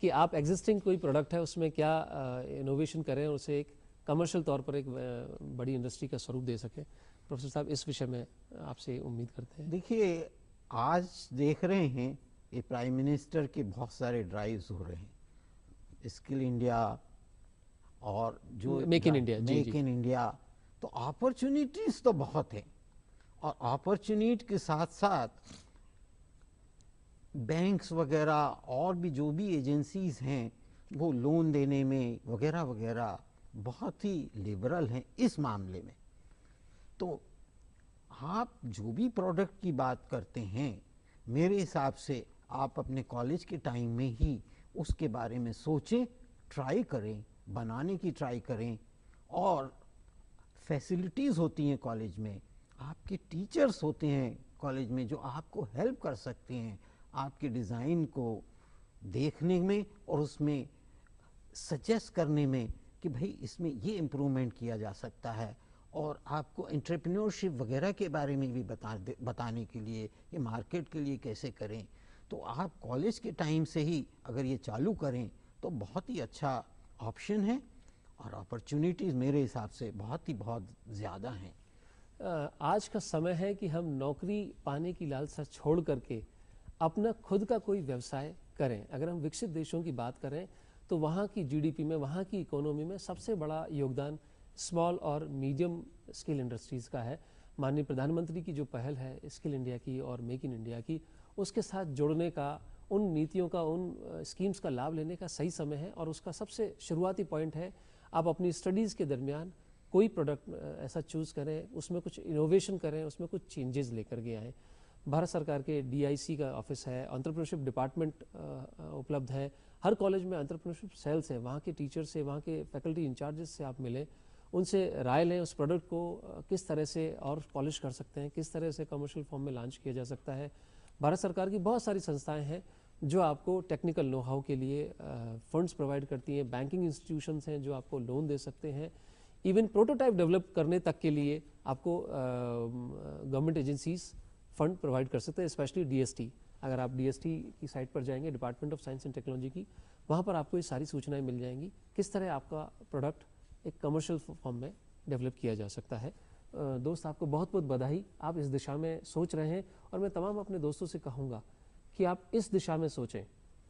कि आप एग्जिस्टिंग कोई प्रोडक्ट है उसमें क्या इनोवेशन करें और उसे एक कमर्शियल तौर पर एक बड़ी इंडस्ट्री का स्वरूप दे सकें। प्रोफेसर साहब, इस विषय में आपसे उम्मीद करते हैं। देखिए, आज देख रहे हैं ये प्राइम मिनिस्टर के बहुत सारे ड्राइव्स हो रहे हैं, स्किल इंडिया और जो make in India, make in India. तो अपॉर्चुनिटीज तो बहुत है, और अपॉर्चुनिटी के साथ साथ बैंक्स वगैरह और भी जो भी एजेंसीज हैं वो लोन देने में वगैरह वगैरह बहुत ही लिबरल हैं इस मामले में। तो आप जो भी प्रोडक्ट की बात करते हैं, मेरे हिसाब से आप अपने कॉलेज के टाइम में ही उसके बारे में सोचें, ट्राई करें, बनाने की ट्राई करें। और फैसिलिटीज़ होती हैं कॉलेज में, आपके टीचर्स होते हैं कॉलेज में जो आपको हेल्प कर सकते हैं आपके डिज़ाइन को देखने में और उसमें सजेस्ट करने में कि भाई इसमें ये इम्प्रूवमेंट किया जा सकता है, और आपको एंटरप्रेन्योरशिप वगैरह के बारे में भी बताने के लिए ये मार्केट के लिए कैसे करें। तो आप कॉलेज के टाइम से ही अगर ये चालू करें तो बहुत ही अच्छा ऑप्शन है, और अपॉर्चुनिटीज़ मेरे हिसाब से बहुत ज़्यादा हैं। आज का समय है कि हम नौकरी पाने की लालसा छोड़ करके अपना खुद का कोई व्यवसाय करें। अगर हम विकसित देशों की बात करें तो वहाँ की जीडीपी में, वहाँ की इकोनॉमी में सबसे बड़ा योगदान स्मॉल और मीडियम स्किल इंडस्ट्रीज़ का है। माननीय प्रधानमंत्री की जो पहल है स्किल इंडिया की और मेक इन इंडिया की, उसके साथ जुड़ने का, उन नीतियों का, उन स्कीम्स का लाभ लेने का सही समय है। और उसका सबसे शुरुआती पॉइंट है, आप अपनी स्टडीज़ के दरमियान कोई प्रोडक्ट ऐसा चूज़ करें, उसमें कुछ इनोवेशन करें, उसमें कुछ चेंजेस लेकर के आएँ। भारत सरकार के डीआईसी का ऑफिस है, एंटरप्रेन्योरशिप डिपार्टमेंट उपलब्ध है, हर कॉलेज में एंटरप्रेन्योरशिप सेल्स है, वहाँ के टीचर से, वहाँ के फैकल्टी इंचार्जेस से आप मिलें, उनसे राय लें, उस प्रोडक्ट को किस तरह से और पॉलिश कर सकते हैं, किस तरह से कमर्शियल फॉर्म में लॉन्च किया जा सकता है। भारत सरकार की बहुत सारी संस्थाएं हैं जो आपको टेक्निकल नो हाउ के लिए फंड्स प्रोवाइड करती हैं, बैंकिंग इंस्टीट्यूशंस हैं जो आपको लोन दे सकते हैं, इवन प्रोटोटाइप डेवलप करने तक के लिए आपको गवर्नमेंट एजेंसीज फंड प्रोवाइड कर सकते हैं, स्पेशली डीएसटी। अगर आप डीएसटी की साइट पर जाएंगे, department of science and technology की, वहाँ पर आपको ये सारी सूचनाएं मिल जाएंगी किस तरह आपका प्रोडक्ट एक कमर्शियल फॉर्म में डेवलप किया जा सकता है। दोस्त, आपको बहुत बहुत बधाई, आप इस दिशा में सोच रहे हैं, और मैं तमाम अपने दोस्तों से कहूँगा कि आप इस दिशा में सोचें।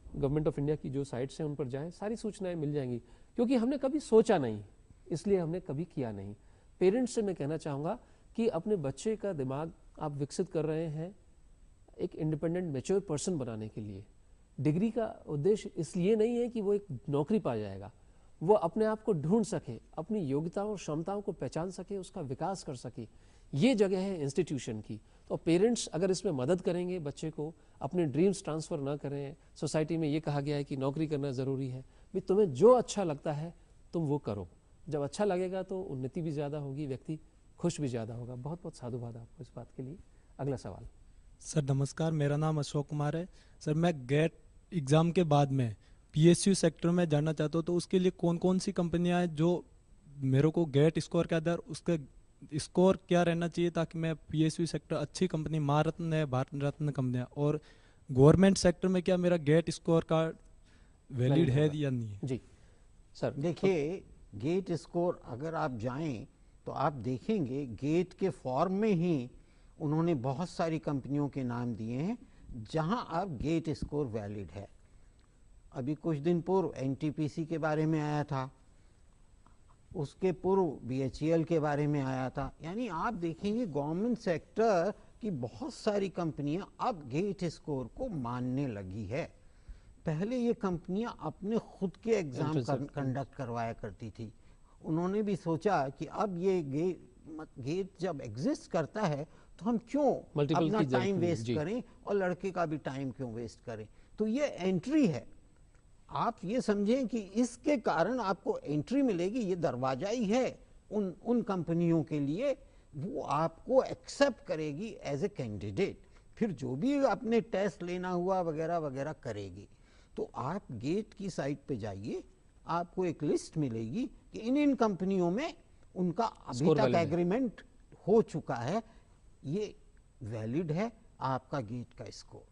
गवर्नमेंट ऑफ इंडिया की जो साइट्स हैं उन पर जाएं, सारी सूचनाएं मिल जाएंगी, क्योंकि हमने कभी सोचा नहीं, इसलिए हमने कभी किया नहीं। पेरेंट्स से मैं कहना चाहूँगा कि अपने बच्चे का दिमाग आप विकसित कर रहे हैं एक इंडिपेंडेंट मैच्योर पर्सन बनाने के लिए। डिग्री का उद्देश्य इसलिए नहीं है कि वो एक नौकरी पा जाएगा, वो अपने आप को ढूंढ सके, अपनी योग्यताओं और क्षमताओं को पहचान सके, उसका विकास कर सके। ये जगह है इंस्टीट्यूशन की। तो पेरेंट्स अगर इसमें मदद करेंगे, बच्चे को अपने ड्रीम्स ट्रांसफ़र ना करें। सोसाइटी में ये कहा गया है कि नौकरी करना ज़रूरी है, भी तुम्हें जो अच्छा लगता है तुम वो करो। जब अच्छा लगेगा तो उन्नति भी ज़्यादा होगी, व्यक्ति खुश भी ज़्यादा होगा। बहुत बहुत साधुवाद आपको इस बात के लिए। अगला सवाल। सर नमस्कार, मेरा नाम अशोक कुमार है। सर मैं गेट एग्ज़ाम के बाद में पीएसयू सेक्टर में जाना चाहता हूँ, तो उसके लिए कौन कौन सी कंपनियाँ हैं जो मेरे को गेट स्कोर के आधार उसका स्कोर क्या रहना चाहिए ताकि मैं पीएसयू सेक्टर अच्छी कंपनी, महारत्न है, भारत रत्न कंपनियाँ, और गवर्नमेंट सेक्टर में क्या मेरा गेट स्कोर कार्ड वैलिड है या नहीं है? जी सर, देखिए गेट स्कोर अगर आप जाएं तो आप देखेंगे गेट के फॉर्म में ही उन्होंने बहुत सारी कंपनियों के नाम दिए हैं जहां अब गेट स्कोर वैलिड है। अभी कुछ दिन पूर्व एनटीपीसी के बारे में आया था, उसके पूर्व बीएचईएल के बारे में आया था। यानी आप देखेंगे गवर्नमेंट सेक्टर की बहुत सारी कंपनियां अब गेट स्कोर को मानने लगी है। पहले ये कंपनियां अपने खुद के एग्जाम कंडक्ट करवाया करती थी। उन्होंने भी सोचा कि अब ये गेट जब एग्जिस्ट करता है तो हम क्यों अपना टाइम वेस्ट करें और लड़के का भी टाइम क्यों वेस्ट करें। तो ये एंट्री है, आप ये समझें कि इसके कारण आपको एंट्री मिलेगी, ये दरवाजा ही है उन कंपनियों के लिए, वो आपको एक्सेप्ट करेगी एज ए कैंडिडेट। फिर जो भी आपने टेस्ट लेना हुआ वगैरह वगैरह करेगी। तो आप गेट की साइट पे जाइए, आपको एक लिस्ट मिलेगी कि इन कंपनियों में उनका अभी तक एग्रीमेंट हो चुका है, ये वैलिड है आपका गेट का स्कोर।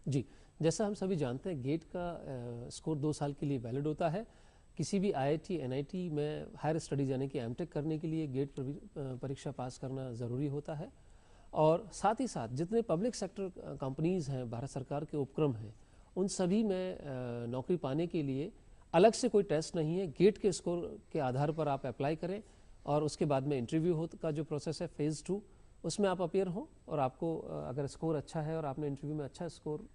जी, जैसा हम सभी जानते हैं गेट का स्कोर 2 साल के लिए वैलिड होता है। किसी भी आईआईटी, एनआईटी में हायर स्टडीज यानी कि एमटेक करने के लिए गेट परीक्षा पास करना ज़रूरी होता है। और साथ ही साथ जितने पब्लिक सेक्टर कंपनीज़ हैं, भारत सरकार के उपक्रम हैं, उन सभी में नौकरी पाने के लिए अलग से कोई टेस्ट नहीं है। गेट के स्कोर के आधार पर आप अप्लाई करें और उसके बाद में इंटरव्यू का जो प्रोसेस है फेज़ 2, उसमें आप अपियर हो और आपको अगर स्कोर अच्छा है और आपने इंटरव्यू में अच्छा स्कोर,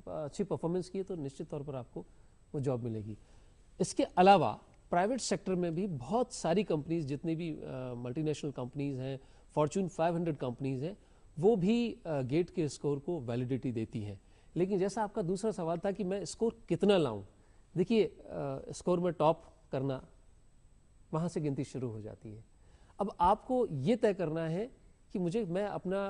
अच्छी परफॉर्मेंस की है तो निश्चित तौर पर आपको वो जॉब मिलेगी। इसके अलावा प्राइवेट सेक्टर में भी बहुत सारी कंपनीज, जितनी भी मल्टीनेशनल कंपनीज हैं, फॉर्च्यून 500 कंपनीज हैं, वो भी गेट के स्कोर को वैलिडिटी देती हैं। लेकिन जैसा आपका दूसरा सवाल था कि मैं स्कोर कितना लाऊं, देखिए स्कोर में टॉप करना, वहाँ से गिनती शुरू हो जाती है। अब आपको ये तय करना है कि मैं अपना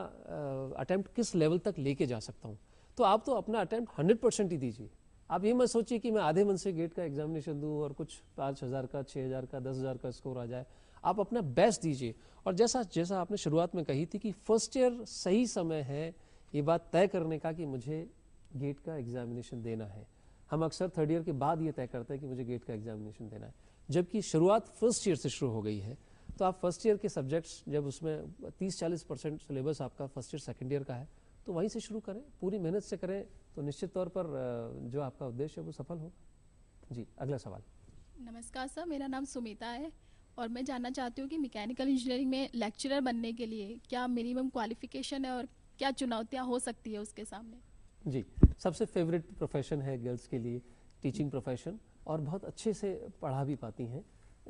अटेम्प्ट किस लेवल तक लेके जा सकता हूँ। तो आप तो अपना अटेम्प्ट 100% ही दीजिए। आप ये मत सोचिए कि मैं आधे मन से गेट का एग्जामिनेशन दूँ और कुछ 5000 का, 6000 का, 10,000 का स्कोर आ जाए। आप अपना बेस्ट दीजिए। और जैसा आपने शुरुआत में कही थी कि फर्स्ट ईयर सही समय है ये बात तय करने का कि मुझे गेट का एग्जामिनेशन देना है। हम अक्सर थर्ड ईयर के बाद ये तय करते हैं कि मुझे गेट का एग्जामिनेशन देना है, जबकि शुरुआत फर्स्ट ईयर से शुरू हो गई है। तो आप फर्स्ट ईयर के सब्जेक्ट्स, जब उसमें 30-40% सिलेबस आपका फर्स्ट ईयर सेकेंड ईयर का है, तो वहीं से शुरू करें, पूरी मेहनत से करें, तो निश्चित तौर पर जो आपका उद्देश्य है वो सफल होगा। जी, अगला सवाल। नमस्कार सर, मेरा नाम सुमिता है और मैं जानना चाहती हूँ कि मैकेनिकल इंजीनियरिंग में लेक्चरर बनने के लिए क्या मिनिमम क्वालिफिकेशन है और क्या चुनौतियाँ हो सकती है उसके सामने? जी, सबसे फेवरेट प्रोफेशन है गर्ल्स के लिए टीचिंग प्रोफेशन, और बहुत अच्छे से पढ़ा भी पाती हैं।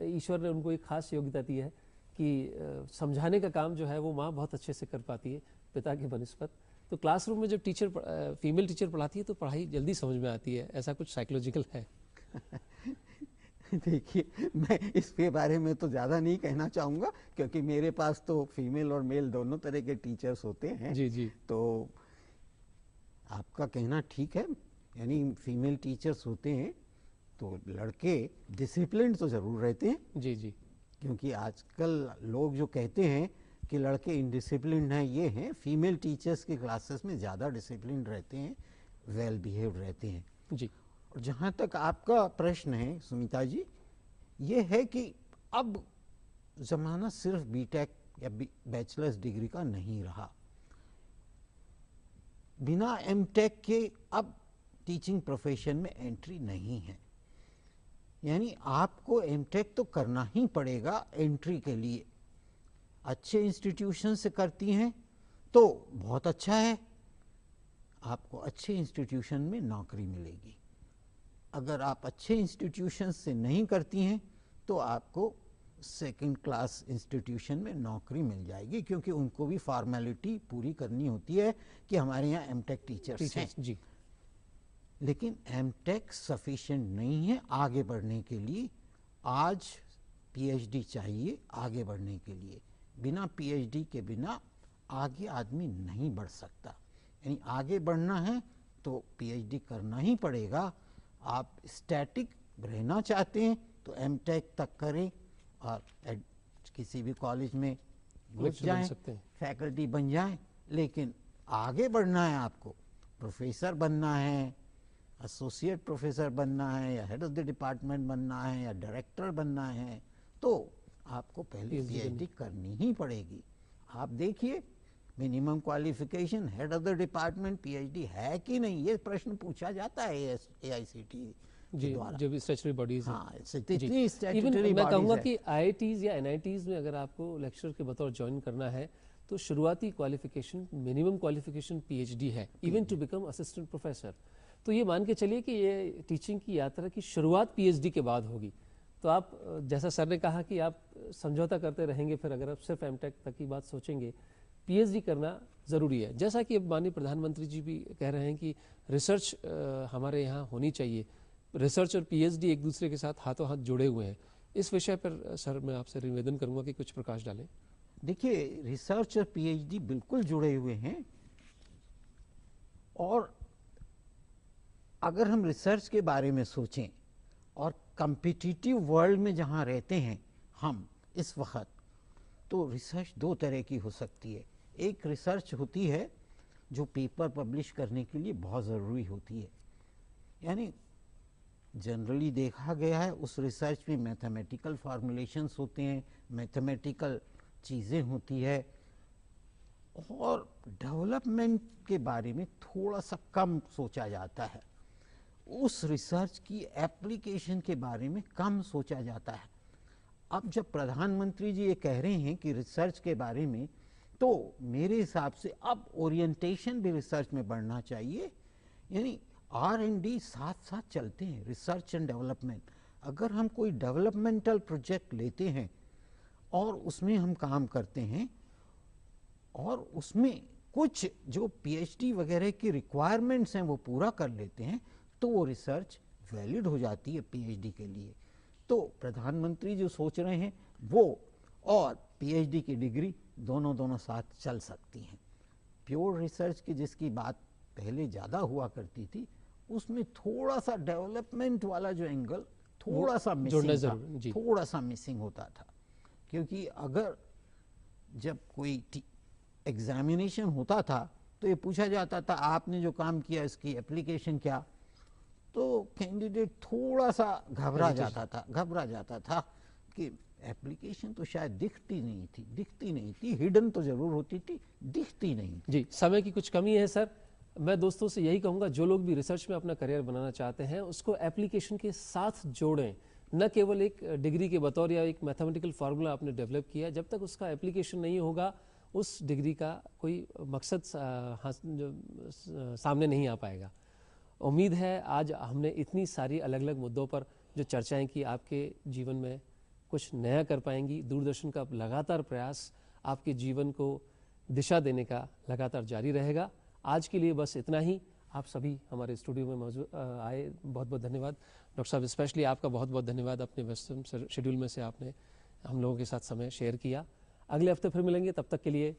ईश्वर ने उनको एक खास योग्यता दी है कि समझाने का काम जो है वो माँ बहुत अच्छे से कर पाती है पिता की बनिस्बत। तो क्लासरूम में जब फीमेल टीचर पढ़ाती है तो पढ़ाई जल्दी समझ में आती है, ऐसा कुछ साइकोलॉजिकल है। देखिए, मैं इसके बारे में तो ज़्यादा नहीं कहना चाहूँगा क्योंकि मेरे पास तो फीमेल और मेल दोनों तरह के टीचर्स होते हैं। जी जी। तो आपका कहना ठीक है, यानी फीमेल टीचर्स होते हैं तो लड़के डिसिप्लिन तो ज़रूर रहते हैं। जी जी। क्योंकि आजकल लोग जो कहते हैं कि लड़के इनडिसिप्लिन हैं, ये हैं, फीमेल टीचर्स की क्लासेस में ज़्यादा डिसिप्लिन रहते हैं, वेल बिहेव्ड रहते हैं जी। और जहाँ तक आपका प्रश्न है सुमिता जी, ये है कि अब ज़माना सिर्फ बीटेक या बैचलर्स डिग्री का नहीं रहा। बिना एमटेक के अब टीचिंग प्रोफेशन में एंट्री नहीं है, यानी आपको एमटेक तो करना ही पड़ेगा एंट्री के लिए। अच्छे इंस्टीट्यूशन से करती हैं तो बहुत अच्छा है, आपको अच्छे इंस्टीट्यूशन में नौकरी मिलेगी। अगर आप अच्छे इंस्टीट्यूशन से नहीं करती हैं तो आपको सेकंड क्लास इंस्टीट्यूशन में नौकरी मिल जाएगी, क्योंकि उनको भी फॉर्मेलिटी पूरी करनी होती है कि हमारे यहाँ एमटेक टीचर्स हैं जी। लेकिन एमटेक सफिशिएंट नहीं है आगे बढ़ने के लिए। आज पीएचडी चाहिए आगे बढ़ने के लिए, बिना पीएचडी के बिना आगे आदमी नहीं बढ़ सकता। यानी आगे बढ़ना है तो पीएचडी करना ही पड़ेगा। आप स्टैटिक रहना चाहते हैं तो एमटेक तक करें और किसी भी कॉलेज में घुस जाएं, फैकल्टी बन जाएं, लेकिन आगे बढ़ना है, आपको प्रोफेसर बनना है, एसोसिएट प्रोफेसर बनना है, या हेड ऑफ द डिपार्टमेंट बनना है, या डायरेक्टर बनना है, तो आपको पहले पीएचडी करनी ही पड़ेगी। आप देखिए minimum qualification head of the department PhD है कि नहीं, ये प्रश्न पूछा जाता है एआईसीटी जी, जो भी स्टैट्यूटरी बॉडीज हैं। हाँ, इतनी स्टैट्यूटरी इवन मैं कहूँगा बॉडीज कि आईआईटीज या एनआईटीज में अगर आपको लेक्चरर के बतौर ज्वाइन करना है तो शुरुआती क्वालिफिकेशन, मिनिमम क्वालिफिकेशन पीएचडी है, even to become assistant professor. तो ये मान के चलिए कि ये टीचिंग की यात्रा की शुरुआत पीएचडी के बाद होगी। तो आप जैसा सर ने कहा कि आप समझौता करते रहेंगे, फिर अगर आप सिर्फ एमटेक तक की बात सोचेंगे, पीएचडी करना ज़रूरी है। जैसा कि अब माननीय प्रधानमंत्री जी भी कह रहे हैं कि रिसर्च हमारे यहाँ होनी चाहिए, रिसर्च और पीएचडी एक दूसरे के साथ हाथों हाथ जुड़े हुए हैं। इस विषय पर सर मैं आपसे निवेदन करूंगा कि कुछ प्रकाश डालें। देखिए, रिसर्च और पीएचडी बिल्कुल जुड़े हुए हैं, और अगर हम रिसर्च के बारे में सोचें और कम्पिटिटिव वर्ल्ड में जहाँ रहते हैं हम इस वक्त, तो रिसर्च दो तरह की हो सकती है। एक रिसर्च होती है जो पेपर पब्लिश करने के लिए बहुत ज़रूरी होती है, यानी जनरली देखा गया है उस रिसर्च में मैथमेटिकल फॉर्मुलेशंस होते हैं, मैथमेटिकल चीज़ें होती है, और डेवलपमेंट के बारे में थोड़ा सा कम सोचा जाता है। उस रिसर्च की एप्लीकेशन के बारे में कम सोचा जाता है। अब जब प्रधानमंत्री जी ये कह रहे हैं कि रिसर्च के बारे में, तो मेरे हिसाब से अब ओरिएंटेशन भी रिसर्च में बढ़ना चाहिए, यानी R&D साथ साथ चलते हैं, रिसर्च एंड डेवलपमेंट। अगर हम कोई डेवलपमेंटल प्रोजेक्ट लेते हैं और उसमें हम काम करते हैं और उसमें कुछ जो पीएचडी वगैरह की रिक्वायरमेंट्स हैं वो पूरा कर लेते हैं, तो वो रिसर्च वैलिड हो जाती है पीएचडी के लिए। तो प्रधानमंत्री जो सोच रहे हैं वो और पीएचडी की डिग्री दोनों साथ चल सकती हैं। प्योर रिसर्च की जिसकी बात पहले ज़्यादा हुआ करती थी, उसमें थोड़ा सा डेवलपमेंट वाला जो एंगल थोड़ा सा मिसिंग था, थोड़ा सा मिसिंग होता था। क्योंकि अगर जब कोई एग्जामिनेशन होता था तो ये पूछा जाता था आपने जो काम किया इसकी एप्लीकेशन क्या, तो कैंडिडेट थोड़ा सा घबरा जाता था कि एप्लीकेशन तो शायद दिखती नहीं थी, हिडन तो जरूर होती थी, दिखती नहीं। जी, समय की कुछ कमी है सर। मैं दोस्तों से यही कहूँगा, जो लोग भी रिसर्च में अपना करियर बनाना चाहते हैं उसको एप्लीकेशन के साथ जोड़ें, न केवल एक डिग्री के बतौर या एक मैथमेटिकल फार्मूला आपने डेवलप किया, जब तक उसका एप्लीकेशन नहीं होगा उस डिग्री का कोई मकसद सामने नहीं आ पाएगा। उम्मीद है आज हमने इतनी सारी अलग अलग मुद्दों पर जो चर्चाएं की आपके जीवन में कुछ नया कर पाएंगी। दूरदर्शन का लगातार प्रयास आपके जीवन को दिशा देने का लगातार जारी रहेगा। आज के लिए बस इतना ही। आप सभी हमारे स्टूडियो में मौजूद आए, बहुत बहुत धन्यवाद। डॉक्टर साहब स्पेशली आपका बहुत बहुत धन्यवाद, अपने व्यस्त शेड्यूल में से आपने हम लोगों के साथ समय शेयर किया। अगले हफ्ते फिर मिलेंगे, तब तक के लिए